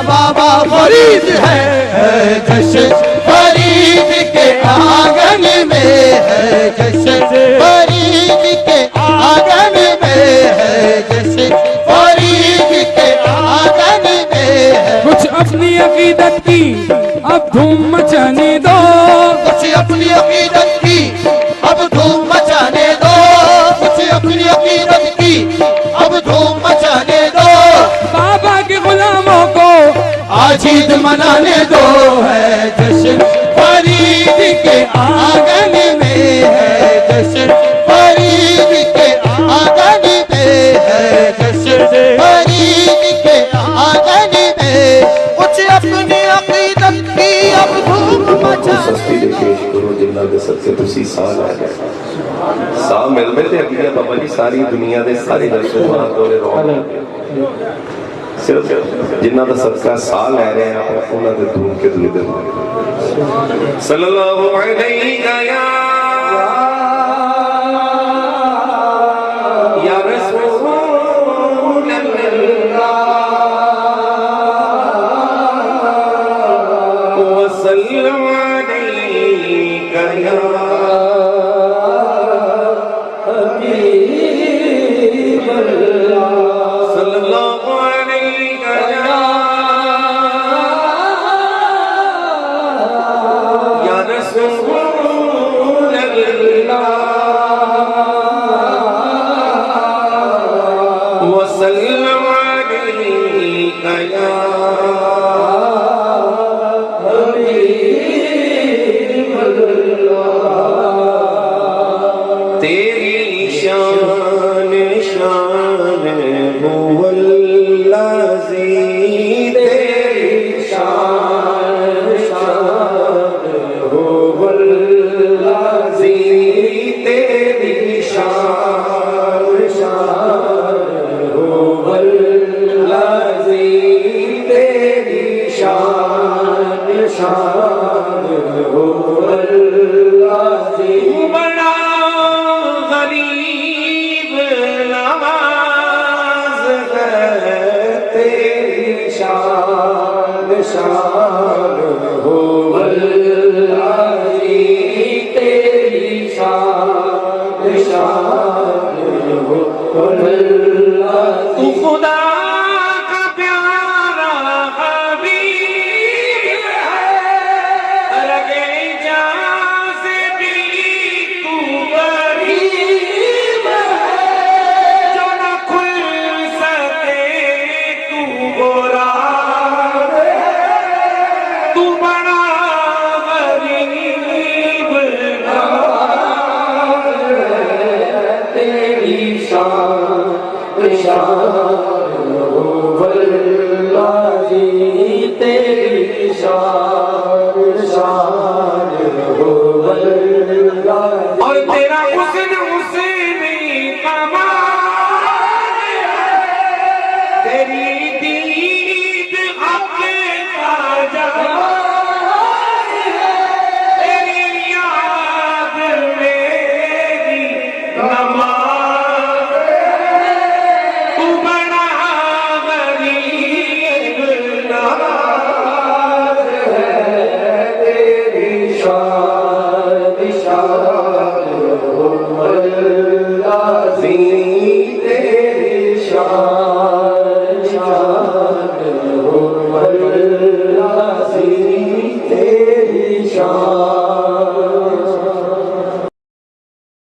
बाबा फरीद है जश्न फरीद के आंगन में है जश्न फरीद के आंगन में है जश्न फरीद के आंगन में है। कुछ अपनी अकीदत की अब धूम मचाने दो, कुछ अपनी अकीदत की अब धूम मचाने दो, कुछ अपनी अकीदत की अब धूम मचाने दो। बाबा के गुलामों को आज ईद मनाने दो है जश्न फरीद के आंगन में है जश्न फरीद के आंगन में है जश्न फरीद के आंगन में। कुछ अपनी अकीदत की अब धूम मचाने जिन्ना दे सदके तुसी साह लै गए साह मिलदे ते अगलियां बाबा जी सारी दुनिया दे सारे दर्शन दौरे रौन सिर्फ जिन्ना दा सदका साह लै रहे हैं आप उन्हां दे धूम के दुनिया सल्लल्लाहु अलैहि या रसूल अल्लाह व सल्लम अलैका या हबीब अल्लाह सल्लल्लाहु अलैका या रसूल अल्लाह व सल्लम अलैका या हबीब अल्लाह। तेरी शान शान हुवल्लाज़ी, तेरी शान शान हुवल्लाज़ी, तेरी शान शान हुवल्लाज़ी, तेरी शान शान हुवल्लाज़ी। बड़ा गरीब नवाज है तेरी शान शान हुवल्लाज़ी, तेरी शान शान हुवल्लाज़ी। तू खुदा का प्यारा हबीब है, लगे जान से भी तू गरीब है, जो न खुल सके तू गोरा है, तू बड़ा गरीब नवाज है तेरी शान शान हुवल्लाज़ी, तेरी शान शान हुवल्लाज़ी। और तेरा हुस्न हुस्न कमाल है, तेरी दीद अपने का जमाल है, तेरी याद मेरी नमाज है, तू बड़ा गरीब नवाज है तेरी शान शान हुवल्लाज़ी, तेरी शान शान हुवल्लाज़ी, तेरी शान